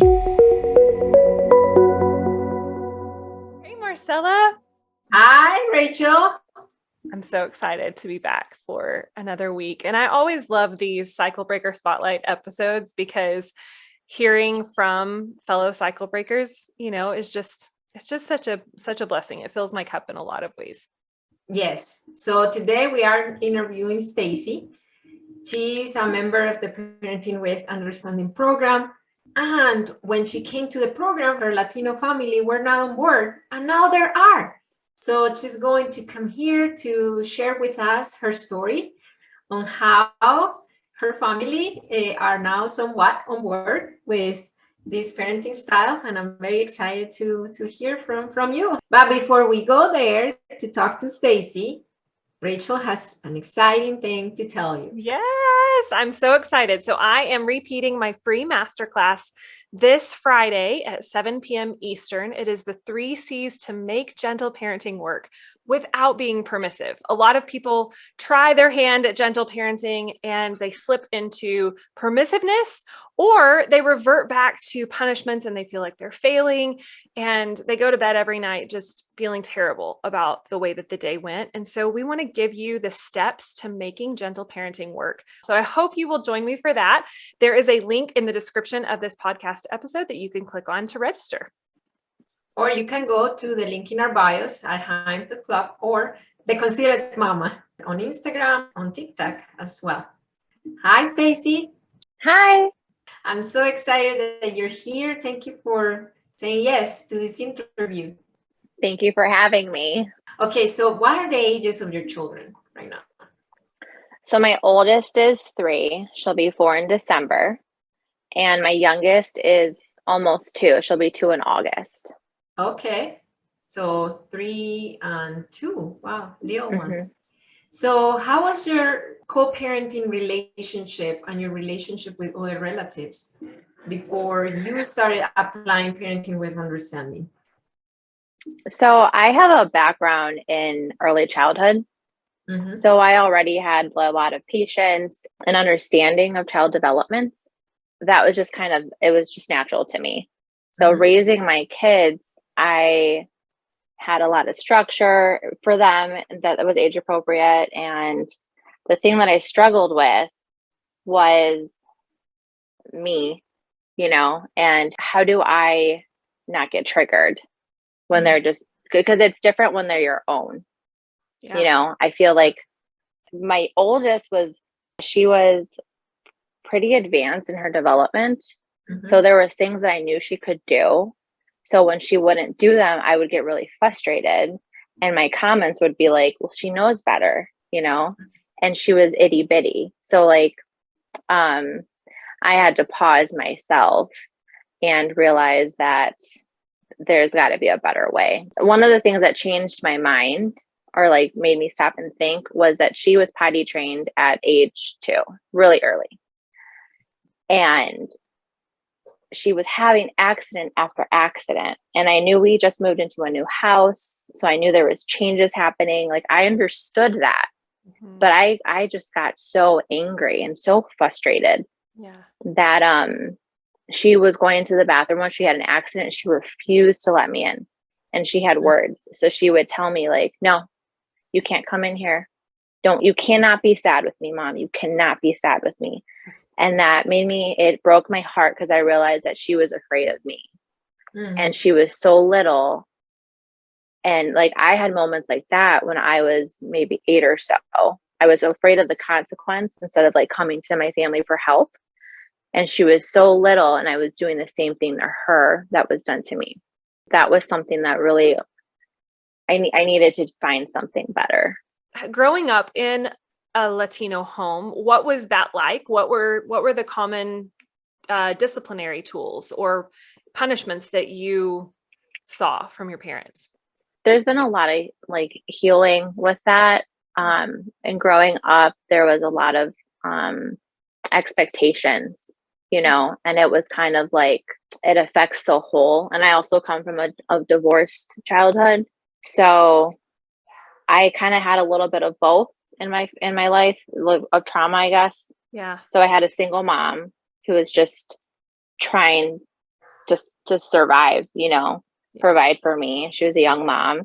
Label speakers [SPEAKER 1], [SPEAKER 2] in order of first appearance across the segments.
[SPEAKER 1] Hey, Marcela.
[SPEAKER 2] Hi, Rachel.
[SPEAKER 1] I'm so excited to be back for another week. And I always love these Cycle Breaker Spotlight episodes because hearing from fellow cycle breakers, is just such a blessing. It fills my cup in a lot of ways.
[SPEAKER 2] Yes. So today we are interviewing Stacey. She's a member of the Parenting with Understanding program. And when she came to the program, her Latino family were not on board, and now there are. So she's going to come here to share with us her story on how her family are now somewhat on board with this parenting style, and I'm very excited to hear from you. But before we go there to talk to Stacey, Rachel has an exciting thing to tell you.
[SPEAKER 1] Yes, I'm so excited. So I am repeating my free masterclass this Friday at 7 p.m. Eastern. It is the 3 C's to make gentle parenting work without being permissive. A lot of people try their hand at gentle parenting and they slip into permissiveness, or they revert back to punishments and they feel like they're failing and they go to bed every night just feeling terrible about the way that the day went. And so we want to give you the steps to making gentle parenting work. So I hope you will join me for that. There is a link in the description of this podcast episode that you can click on to register.
[SPEAKER 2] Or you can go to the link in our bios at highimpactclub or the Considered Mama on Instagram, on TikTok as well. Hi, Stacey.
[SPEAKER 3] Hi.
[SPEAKER 2] I'm so excited that you're here. Thank you for saying yes to this interview.
[SPEAKER 3] Thank you for having me.
[SPEAKER 2] Okay, so what are the ages of your children right now?
[SPEAKER 3] So my oldest is 3. She'll be 4 in December. And my youngest is almost 2. She'll be 2 in August.
[SPEAKER 2] Okay, so 3 and 2. Wow, little ones.
[SPEAKER 3] Mm-hmm.
[SPEAKER 2] So how was your co-parenting relationship and your relationship with other relatives before you started applying parenting with understanding?
[SPEAKER 3] So I have a background in early childhood.
[SPEAKER 2] Mm-hmm.
[SPEAKER 3] So I already had a lot of patience and understanding of child development. That was just it was just natural to me. So raising my kids, I had a lot of structure for them that was age appropriate. And the thing that I struggled with was me, and how do I not get triggered when they're just, because it's different when they're your own.
[SPEAKER 1] Yeah.
[SPEAKER 3] I feel like my oldest she was pretty advanced in her development.
[SPEAKER 2] Mm-hmm.
[SPEAKER 3] So there were things that I knew she could do. So when she wouldn't do them, I would get really frustrated. And my comments would be like, well, she knows better, and she was itty bitty. So I had to pause myself and realize that there's got to be a better way. One of the things that changed my mind or made me stop and think was that she was potty trained at age 2, really early. And she was having accident after accident. And I knew we just moved into a new house. So I knew there was changes happening. I understood that. Mm-hmm. But I just got so angry and so frustrated that she was going into the bathroom when she had an accident. She refused to let me in. And she had words. So she would tell me no, you can't come in here. You cannot be sad with me, Mom. You cannot be sad with me. And that it broke my heart because I realized that she was afraid of me. Mm-hmm. And she was so little. And I had moments like that when I was maybe 8 or so. I was afraid of the consequence instead of coming to my family for help. And she was so little and I was doing the same thing to her that was done to me. That was something that really, I needed to find something better.
[SPEAKER 1] Growing up in a Latino home, what was that like? What were the common disciplinary tools or punishments that you saw from your parents?
[SPEAKER 3] There's been a lot of healing with that. And growing up, there was a lot of expectations, and it was kind of it affects the whole. And I also come from a divorced childhood. So I kind of had a little bit of both in my life of trauma, I guess.
[SPEAKER 1] Yeah.
[SPEAKER 3] So I had a single mom who was just trying just to survive, provide for me. She was a young mom.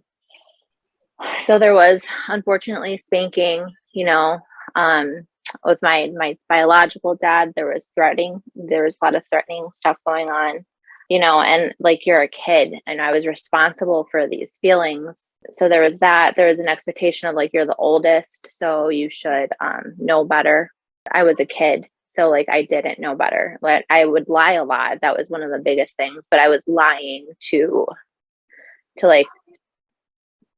[SPEAKER 3] So there was unfortunately spanking, with my biological dad. There was a lot of threatening stuff going on, and like, you're a kid and I was responsible for these feelings. So there was an expectation of like, you're the oldest, so you should know better. I was a kid, so like, I didn't know better. Like, I would lie a lot. That was one of the biggest things, but I was lying to like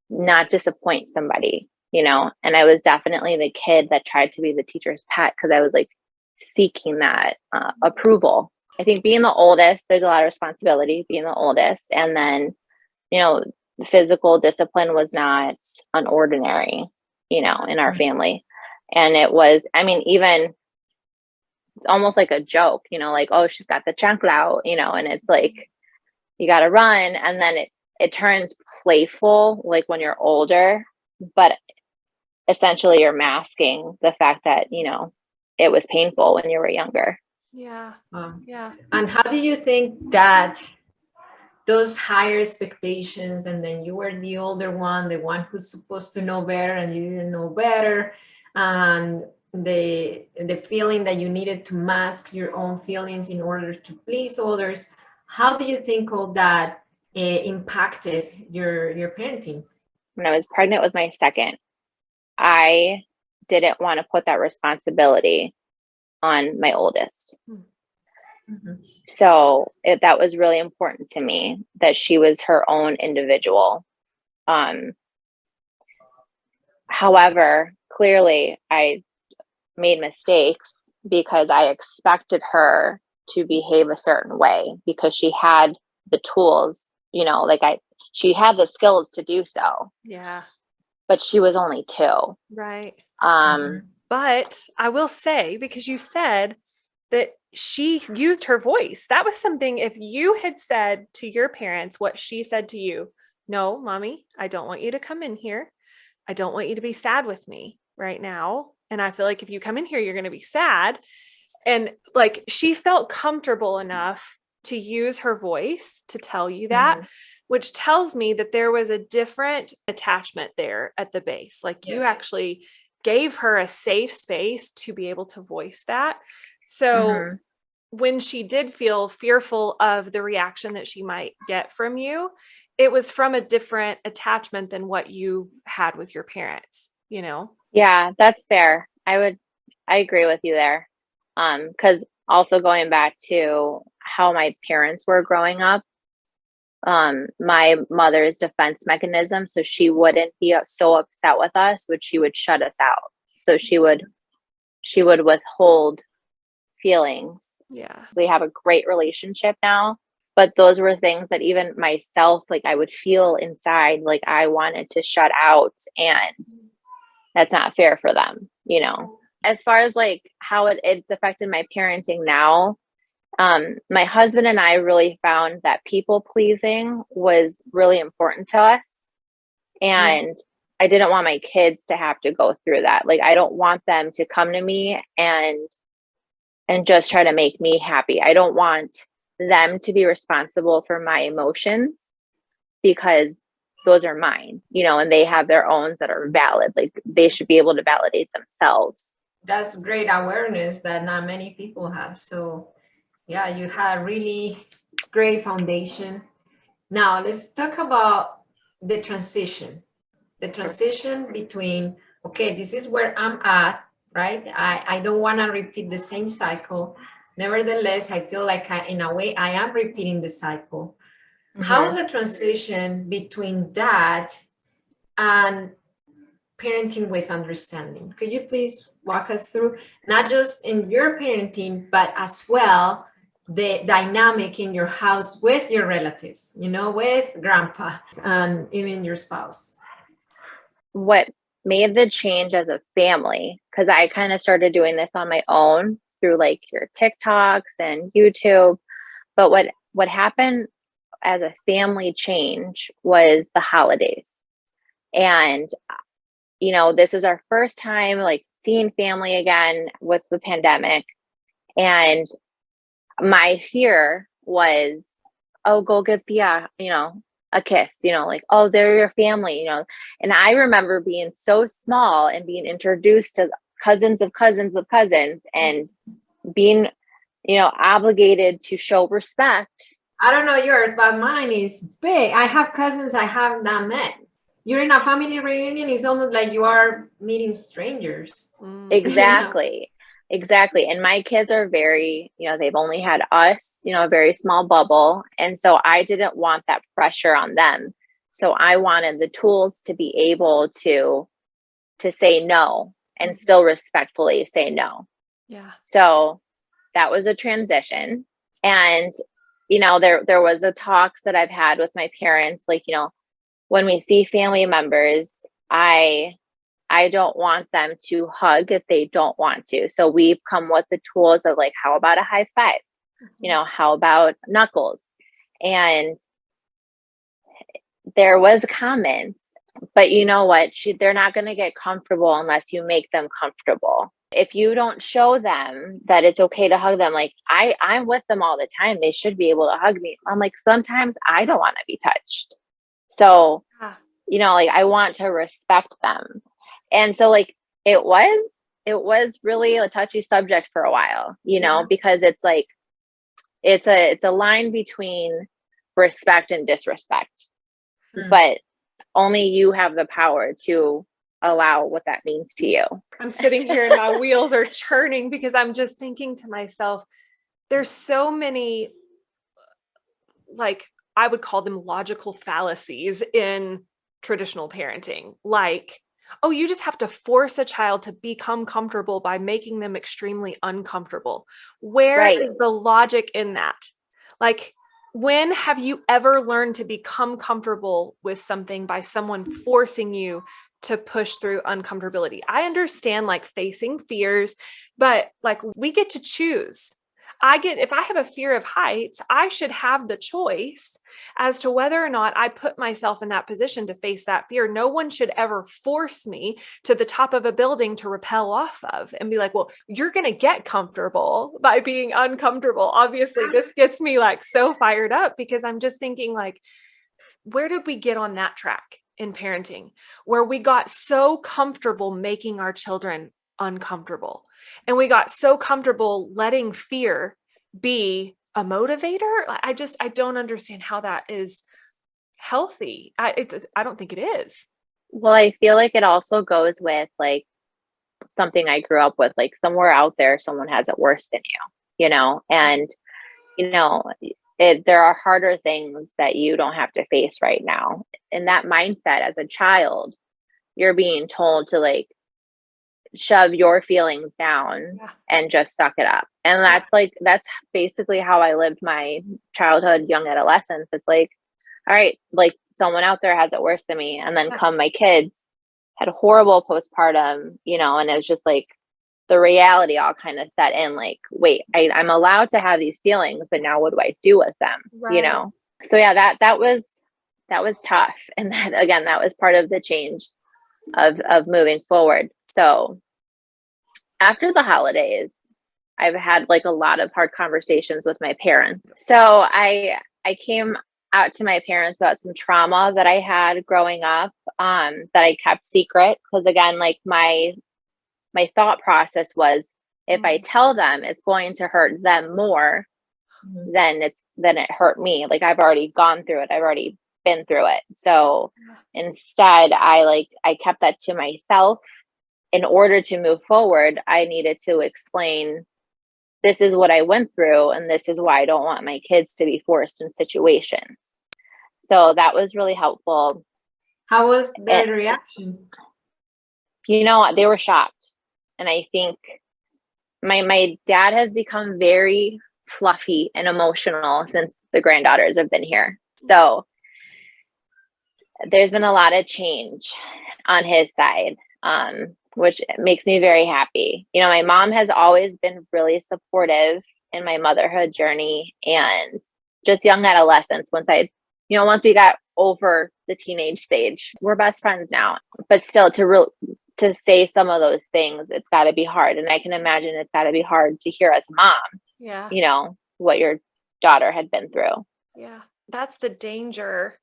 [SPEAKER 3] not disappoint somebody, and I was definitely the kid that tried to be the teacher's pet because I was like seeking that approval. I think being the oldest, there's a lot of responsibility being the oldest. And then, physical discipline was not unordinary, in our family. And it was, even almost like a joke, like, oh, she's got the chancla out, and it's like, you got to run. And then it turns playful, like when you're older, but essentially you're masking the fact that, it was painful when you were younger.
[SPEAKER 1] Yeah. Yeah.
[SPEAKER 2] And how do you think that those higher expectations, and then you were the older one, the one who's supposed to know better and you didn't know better, and the feeling that you needed to mask your own feelings in order to please others, how do you think all that impacted your parenting?
[SPEAKER 3] When I was pregnant with my second, I didn't want to put that responsibility on my oldest.
[SPEAKER 2] Mm-hmm.
[SPEAKER 3] So that was really important to me, that she was her own individual. However, clearly I made mistakes because I expected her to behave a certain way because she had the tools, she had the skills to do so.
[SPEAKER 1] Yeah.
[SPEAKER 3] But she was only 2.
[SPEAKER 1] Right.
[SPEAKER 3] Mm-hmm.
[SPEAKER 1] But I will say, because you said that she used her voice, that was something, if you had said to your parents what she said to you, no, mommy, I don't want you to come in here. I don't want you to be sad with me right now. And I feel like if you come in here, you're going to be sad. And like, she felt comfortable enough to use her voice to tell you that, which tells me that there was a different attachment there at the base. Like, you actually gave her a safe space to be able to voice that. So when she did feel fearful of the reaction that she might get from you, it was from a different attachment than what you had with your parents, Yeah,
[SPEAKER 3] that's fair. I agree with you there. Because also going back to how my parents were growing up, my mother's defense mechanism, so she wouldn't be so upset with us, which she would shut us out. So she would withhold feelings.
[SPEAKER 1] Yeah.
[SPEAKER 3] We have a great relationship now, but those were things that even myself, like, I would feel inside, like I wanted to shut out, and that's not fair for them, As far as like how it's affected my parenting now, my husband and I really found that people pleasing was really important to us. And I didn't want my kids to have to go through that. Like, I don't want them to come to me and just try to make me happy. I don't want them to be responsible for my emotions because those are mine, and they have their own that are valid. Like, they should be able to validate themselves.
[SPEAKER 2] That's great awareness that not many people have. So yeah, you had a really great foundation. Now let's talk about the transition between, okay, this is where I'm at, right? I don't want to repeat the same cycle. Nevertheless, I feel like in a way I am repeating the cycle. How is the transition between that and parenting with understanding? Could you please walk us through, not just in your parenting, but as well the dynamic in your house with your relatives, with grandpa and even your spouse?
[SPEAKER 3] What made the change as a family, because I kind of started doing this on my own through like your TikToks and YouTube, but what happened as a family change was the holidays. And this was our first time like seeing family again with the pandemic. And my fear was oh, go give Thea, a kiss, like, oh, they're your family, And I remember being so small and being introduced to cousins of cousins of cousins and being, obligated to show respect.
[SPEAKER 2] I don't know yours, but mine is big. I have cousins I have not met. You're in a family reunion, it's almost like you are meeting strangers.
[SPEAKER 3] Exactly. Exactly. And my kids are very, they've only had us, a very small bubble. And so I didn't want that pressure on them. So I wanted the tools to be able to say no and still respectfully say no.
[SPEAKER 1] Yeah.
[SPEAKER 3] So that was a transition. And, there was the talks that I've had with my parents, like, when we see family members, I don't want them to hug if they don't want to. So we've come with the tools of like, how about a high five? How about knuckles? And there was comments, but you know what? They're not going to get comfortable unless you make them comfortable. If you don't show them that it's okay to hug them, like I'm with them all the time. They should be able to hug me. I'm like, sometimes I don't want to be touched. So, like I want to respect them. And so like it was really a touchy subject for a while, because it's like it's a line between respect and disrespect. But only you have the power to allow what that means to you.
[SPEAKER 1] I'm sitting here and my wheels are churning because I'm just thinking to myself, there's so many, like I would call them logical fallacies in traditional parenting. Like, oh, you just have to force a child to become comfortable by making them extremely uncomfortable. Where is the logic in that? Like, when have you ever learned to become comfortable with something by someone forcing you to push through uncomfortability? I understand like facing fears, but like we get to choose. If I have a fear of heights, I should have the choice as to whether or not I put myself in that position to face that fear. No one should ever force me to the top of a building to rappel off of and be like, well, you're going to get comfortable by being uncomfortable. Obviously, this gets me like so fired up because I'm just thinking like, where did we get on that track in parenting where we got so comfortable making our children uncomfortable? And we got so comfortable letting fear be a motivator. I don't understand how that is healthy. I don't think it is.
[SPEAKER 3] Well, I feel like it also goes with like something I grew up with, like somewhere out there, someone has it worse than you, and, there are harder things that you don't have to face right now. In that mindset as a child, you're being told to like, shove your feelings down and just suck it up. And that's basically how I lived my childhood, young adolescence. It's like, all right, like someone out there has it worse than me. And then come my kids had horrible postpartum, and it was just like the reality all kind of set in like, wait, I'm allowed to have these feelings, but now what do I do with them? So yeah, that was tough. And that was part of the change of moving forward. So after the holidays, I've had like a lot of hard conversations with my parents. So I came out to my parents about some trauma that I had growing up, that I kept secret. Because again, like my thought process was, if I tell them, it's going to hurt them more than it hurt me. Like I've already gone through it. I've already been through it. So instead, I kept that to myself. In order to move forward, I needed to explain, this is what I went through, and this is why I don't want my kids to be forced in situations. So that was really helpful.
[SPEAKER 2] How was their reaction?
[SPEAKER 3] They were shocked. And I think my dad has become very fluffy and emotional since the granddaughters have been here. So there's been a lot of change on his side, which makes me very happy. My mom has always been really supportive in my motherhood journey and just young adolescence. Once we got over the teenage stage, we're best friends now, but still to say some of those things, it's got to be hard. And I can imagine it's got to be hard to hear as a mom, what your daughter had been through.
[SPEAKER 1] Yeah. That's the danger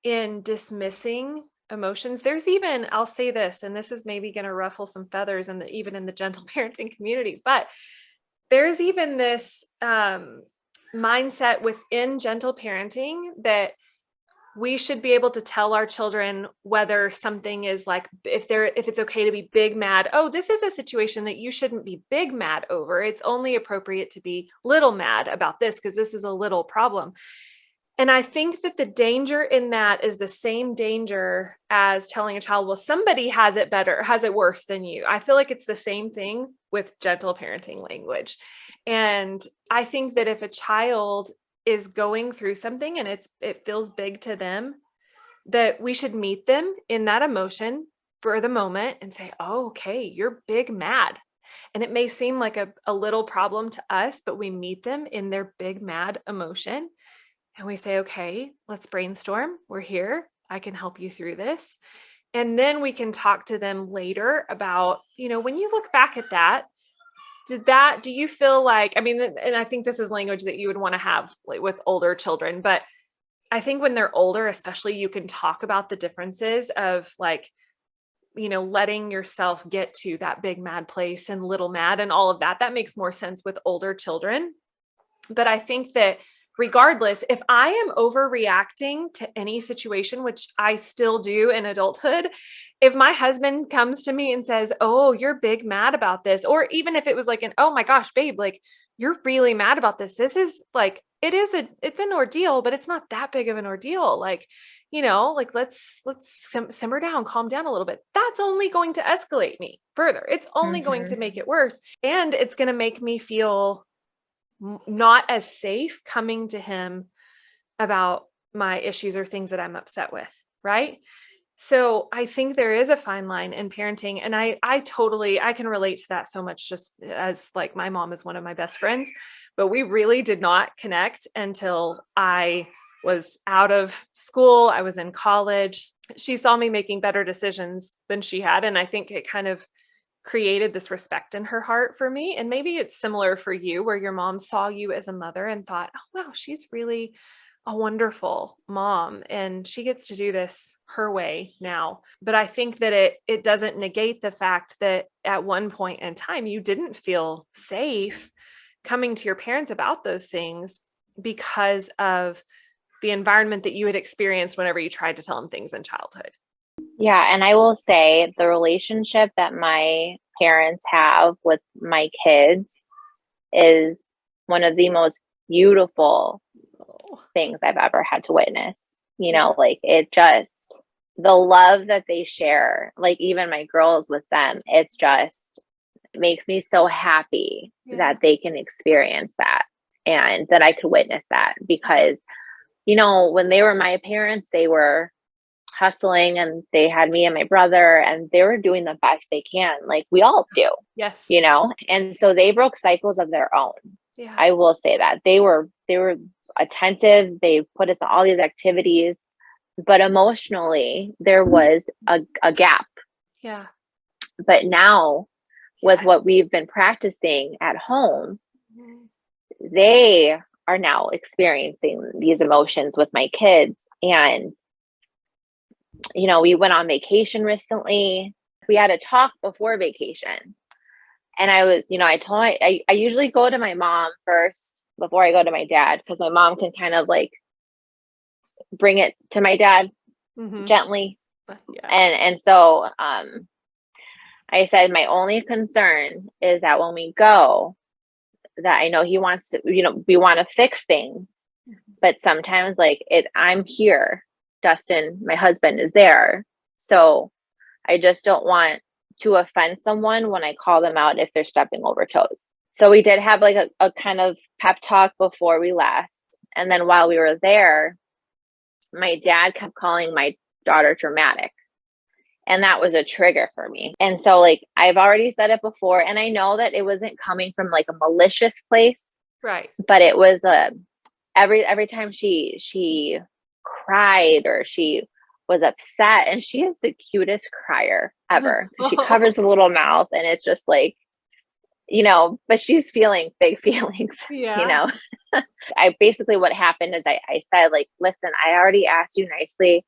[SPEAKER 1] in dismissing emotions. There's even, I'll say this, and this is maybe going to ruffle some feathers even in the gentle parenting community, but there's even this mindset within gentle parenting that we should be able to tell our children whether something is like, if it's okay to be big mad. Oh, this is a situation that you shouldn't be big mad over. It's only appropriate to be little mad about this because this is a little problem. And I think that the danger in that is the same danger as telling a child, well, somebody has it better, has it worse than you. I feel like it's the same thing with gentle parenting language. And I think that if a child is going through something and it feels big to them, that we should meet them in that emotion for the moment and say, oh, okay, you're big mad. And it may seem like a little problem to us, but we meet them in their big mad emotion. And we say, okay, let's brainstorm. We're here. I can help you through this. And then we can talk to them later about, when you look back at that, do you feel like, and I think this is language that you would want to have like with older children, but I think when they're older, especially, you can talk about the differences of like, letting yourself get to that big mad place and little mad and all of that. That makes more sense with older children. But I think that regardless, if I am overreacting to any situation, which I still do in adulthood, if my husband comes to me and says, oh, you're big mad about this, or even if it was like oh my gosh, babe, like you're really mad about this. This is like, it's an ordeal, but it's not that big of an ordeal. Like, like let's simmer down, calm down a little bit. That's only going to escalate me further. It's only going to make it worse. And it's going to make me feel not as safe coming to him about my issues or things that I'm upset with. Right. So I think there is a fine line in parenting. And I can relate to that so much, just as like my mom is one of my best friends, but we really did not connect until I was out of school. I was in college. She saw me making better decisions than she had. And I think it kind of created this respect in her heart for me. And maybe it's similar for you, where your mom saw you as a mother and thought, oh, wow, she's really a wonderful mom and she gets to do this her way now. But I think that it doesn't negate the fact that at one point in time, you didn't feel safe coming to your parents about those things because of the environment that you had experienced whenever you tried to tell them things in childhood.
[SPEAKER 3] Yeah. And I will say the relationship that my parents have with my kids is one of the most beautiful things I've ever had to witness. Like it just, the love that they share, like even my girls with them, it's just makes me so happy that they can experience that and that I could witness that because, when they were my parents, they were hustling and they had me and my brother and they were doing the best they can. Like we all do.
[SPEAKER 1] Yes.
[SPEAKER 3] And so they broke cycles of their own.
[SPEAKER 1] Yeah.
[SPEAKER 3] I will say that they were attentive. They put us in all these activities, but emotionally there was a gap.
[SPEAKER 1] Yeah.
[SPEAKER 3] But now with what we've been practicing at home, they are now experiencing these emotions with my kids. And we went on vacation recently. We had a talk before vacation. And I was, I told I usually go to my mom first before I go to my dad, because my mom can kind of like bring it to my dad gently. Yeah. And so I said, my only concern is that when we go, that I know he wants to, we want to fix things, but sometimes like I'm here. Dustin, my husband, is there. So I just don't want to offend someone when I call them out if they're stepping over toes. So we did have like a kind of pep talk before we left. And then while we were there, my dad kept calling my daughter dramatic. And that was a trigger for me. And so like, I've already said it before, and I know that it wasn't coming from like a malicious place.
[SPEAKER 1] Right.
[SPEAKER 3] But it was every time she cried or she was upset, and she is the cutest crier ever. She covers a little mouth and it's just like, but she's feeling big feelings,
[SPEAKER 1] Yeah.
[SPEAKER 3] I basically, what happened is I said, like, listen, I already asked you nicely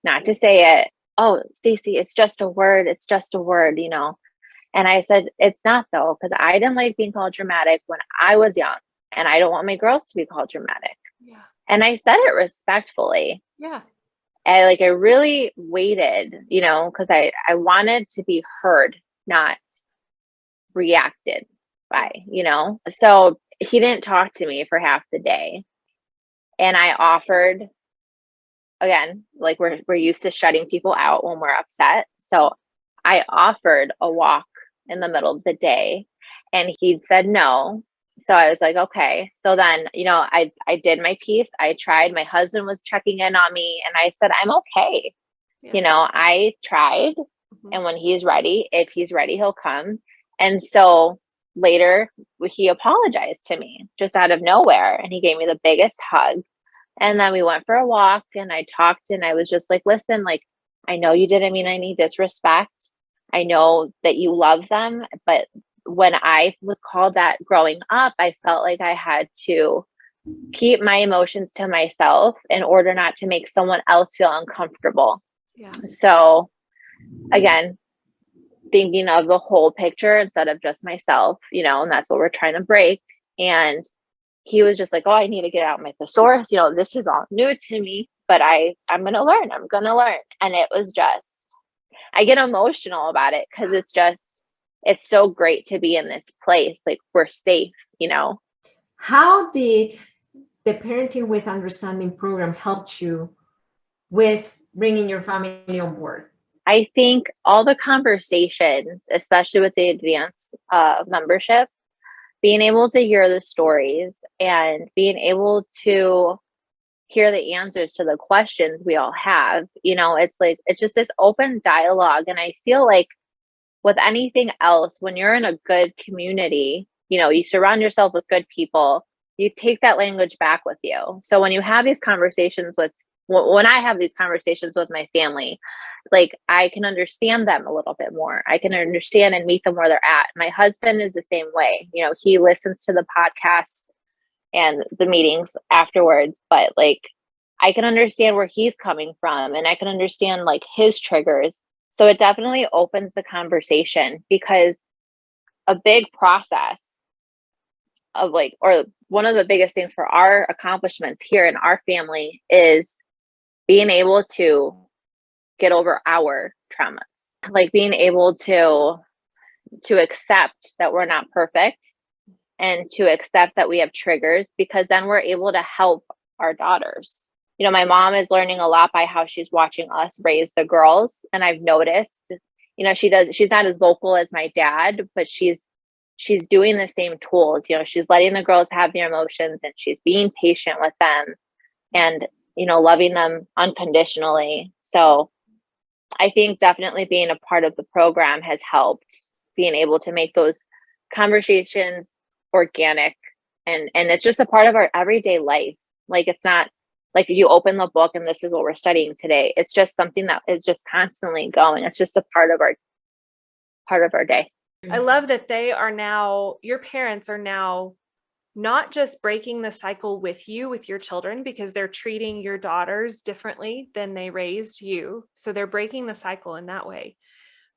[SPEAKER 3] not to say it. Oh, Stacey, it's just a word. It's just a word, And I said, it's not though, because I didn't like being called dramatic when I was young, and I don't want my girls to be called dramatic.
[SPEAKER 1] Yeah.
[SPEAKER 3] And I said it respectfully.
[SPEAKER 1] Yeah.
[SPEAKER 3] I really waited, because I wanted to be heard, not reacted by, So he didn't talk to me for half the day. And I offered, again, like we're used to shutting people out when we're upset. So I offered a walk in the middle of the day, and he'd said no. So I was like, okay. So then, I did my piece. I tried. My husband was checking in on me, and I said, I'm okay.
[SPEAKER 1] Yeah.
[SPEAKER 3] I tried.
[SPEAKER 1] Mhm.
[SPEAKER 3] And when he's ready, if he's ready, he'll come. And so later he apologized to me just out of nowhere, and he gave me the biggest hug. And then we went for a walk, and I talked, and I was just like, listen, like, I know you didn't mean any disrespect. I know that you love them, but when I was called that growing up, I felt like I had to keep my emotions to myself in order not to make someone else feel uncomfortable.
[SPEAKER 1] Yeah.
[SPEAKER 3] So again, thinking of the whole picture instead of just myself, and that's what we're trying to break. And he was just like, oh, I need to get out my thesaurus. This is all new to me, but I'm going to learn. I'm going to learn. And it was just, I get emotional about it because it's so great to be in this place. Like, we're safe,
[SPEAKER 2] How did the Parenting with Understanding program help you with bringing your family on board?
[SPEAKER 3] I think all the conversations, especially with the advanced membership, being able to hear the stories and being able to hear the answers to the questions we all have, it's like, it's just this open dialogue. And I feel like with anything else, when you're in a good community, you surround yourself with good people, you take that language back with you. So when you have these conversations when I have these conversations with my family, like, I can understand them a little bit more. I can understand and meet them where they're at. My husband is the same way. He listens to the podcast and the meetings afterwards, but like, I can understand where he's coming from, and I can understand like his triggers. So it definitely opens the conversation, because a big process of like, or one of the biggest things for our accomplishments here in our family is being able to get over our traumas, like being able to accept that we're not perfect, and to accept that we have triggers, because then we're able to help our daughters. My mom is learning a lot by how she's watching us raise the girls. And I've noticed, she's not as vocal as my dad, but she's doing the same tools. She's letting the girls have their emotions, and she's being patient with them, and, loving them unconditionally. So I think definitely being a part of the program has helped, being able to make those conversations organic, and it's just a part of our everyday life. Like, it's not like you open the book and this is what we're studying today. It's just something that is just constantly going. It's just a part of our day.
[SPEAKER 1] I love that your parents are now not just breaking the cycle with you, with your children, because they're treating your daughters differently than they raised you. So they're breaking the cycle in that way.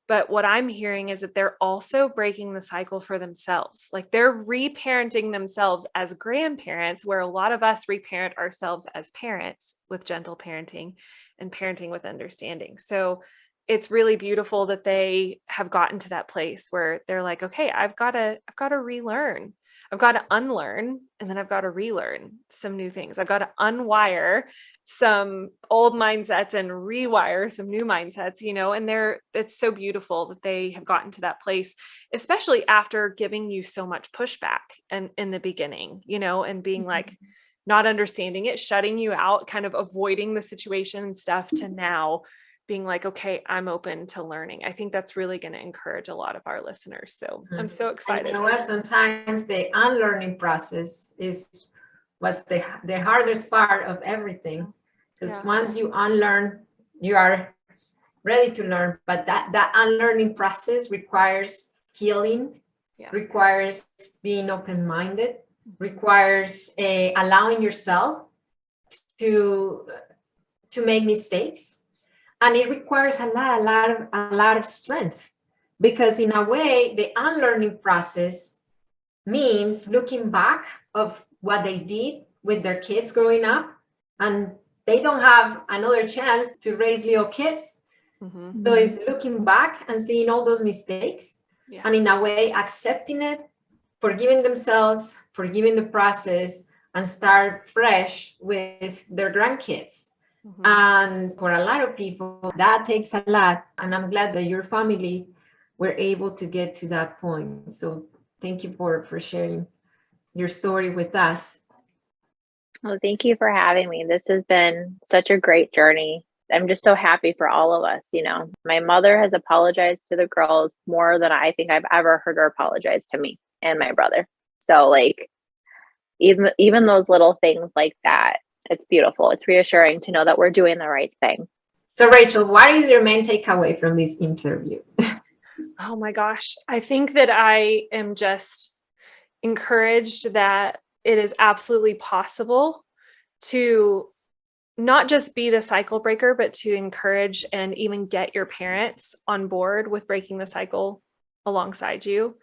[SPEAKER 1] But what I'm hearing is that they're also breaking the cycle for themselves. Like, they're reparenting themselves as grandparents, where a lot of us reparent ourselves as parents with gentle parenting and parenting with understanding. So it's really beautiful that they have gotten to that place where they're like, okay, I've got to relearn. I've got to unlearn, and then I've got to relearn some new things. I've got to unwire some old mindsets and rewire some new mindsets, and it's so beautiful that they have gotten to that place, especially after giving you so much pushback and in the beginning, and being like, not understanding it, shutting you out, kind of avoiding the situation and stuff, to now being like, okay, I'm open to learning. I think that's really going to encourage a lot of our listeners. So I'm so excited.
[SPEAKER 2] And what? Sometimes the unlearning process was the hardest part of everything. Because once you unlearn, you are ready to learn. But that unlearning process requires healing requires being open-minded, requires allowing yourself to make mistakes, and it requires a lot of strength, because in a way the unlearning process means looking back of what they did with their kids growing up, and they don't have another chance to raise little kids. So it's looking back and seeing all those mistakes, and in a way accepting it, forgiving themselves, forgiving the process, and start fresh with their grandkids. And for a lot of people, that takes a lot. And I'm glad that your family were able to get to that point. So thank you for sharing your story with us.
[SPEAKER 3] Well, thank you for having me. This has been such a great journey. I'm just so happy for all of us. You know, my mother has apologized to the girls more than I think I've ever heard her apologize to me and my brother. So like, even those little things like that, it's beautiful. It's reassuring to know that we're doing the right thing.
[SPEAKER 2] So Rachel, what is your main takeaway from this interview?
[SPEAKER 1] Oh my gosh. I think that I am just encouraged that it is absolutely possible to not just be the cycle breaker, but to encourage and even get your parents on board with breaking the cycle alongside you.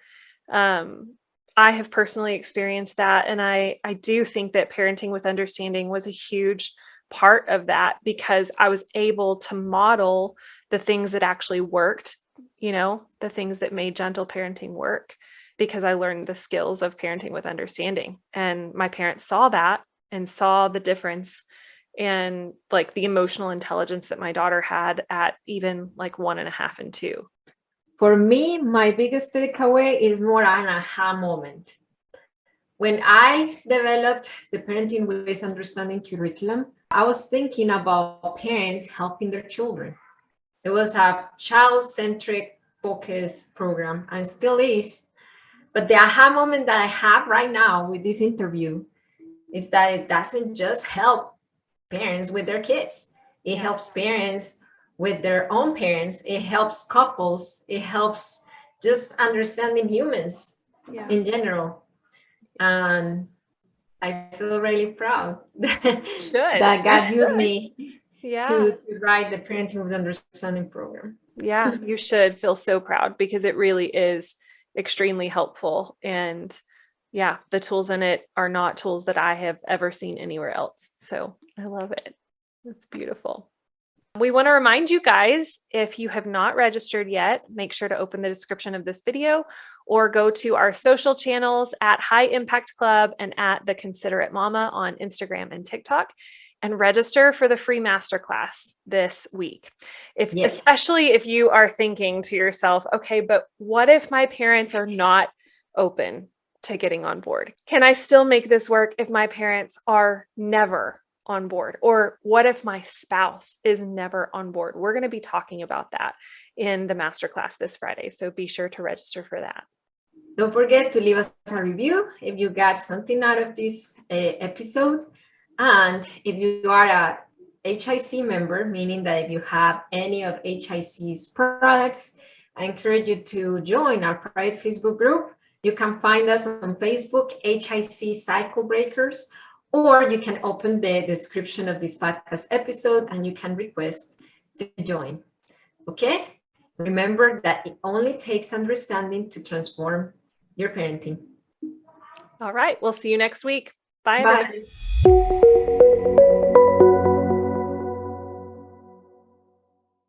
[SPEAKER 1] I have personally experienced that. And I do think that parenting with understanding was a huge part of that, because I was able to model the things that actually worked, you know, the things that made gentle parenting work, because I learned the skills of parenting with understanding. And my parents saw that and saw the difference, and like the emotional intelligence that my daughter had at even like 1.5 and 2.
[SPEAKER 2] For me, my biggest takeaway is more an aha moment. When I developed the Parenting with Understanding curriculum, I was thinking about parents helping their children. It was a child-centric focus program, and still is. But the aha moment that I have right now with this interview is that it doesn't just help parents with their kids. It helps parents with their own parents. It helps couples. It helps just understanding humans in general. And I feel really proud that God used me to write the Parenting with Understanding program.
[SPEAKER 1] Yeah, you should feel so proud, because it really is extremely helpful. And yeah, the tools in it are not tools that I have ever seen anywhere else. So I love it. That's beautiful. We want to remind you guys, if you have not registered yet, make sure to open the description of this video or go to our social channels at High Impact Club and at The Considerate Mama on Instagram and TikTok, and register for the free masterclass this week. Especially if you are thinking to yourself, okay, but what if my parents are not open to getting on board? Can I still make this work if my parents are never on board? Or what if my spouse is never on board? We're going to be talking about that in the masterclass this Friday. So be sure to register for that.
[SPEAKER 2] Don't forget to leave us a review if you got something out of this episode. And if you are a HIC member, meaning that if you have any of HIC's products, I encourage you to join our private Facebook group. You can find us on Facebook, HIC Cycle Breakers, or you can open the description of this podcast episode and you can request to join. Okay? Remember that it only takes understanding to transform your parenting.
[SPEAKER 1] All right. We'll see you next week. Bye.
[SPEAKER 2] Bye.
[SPEAKER 1] Everybody.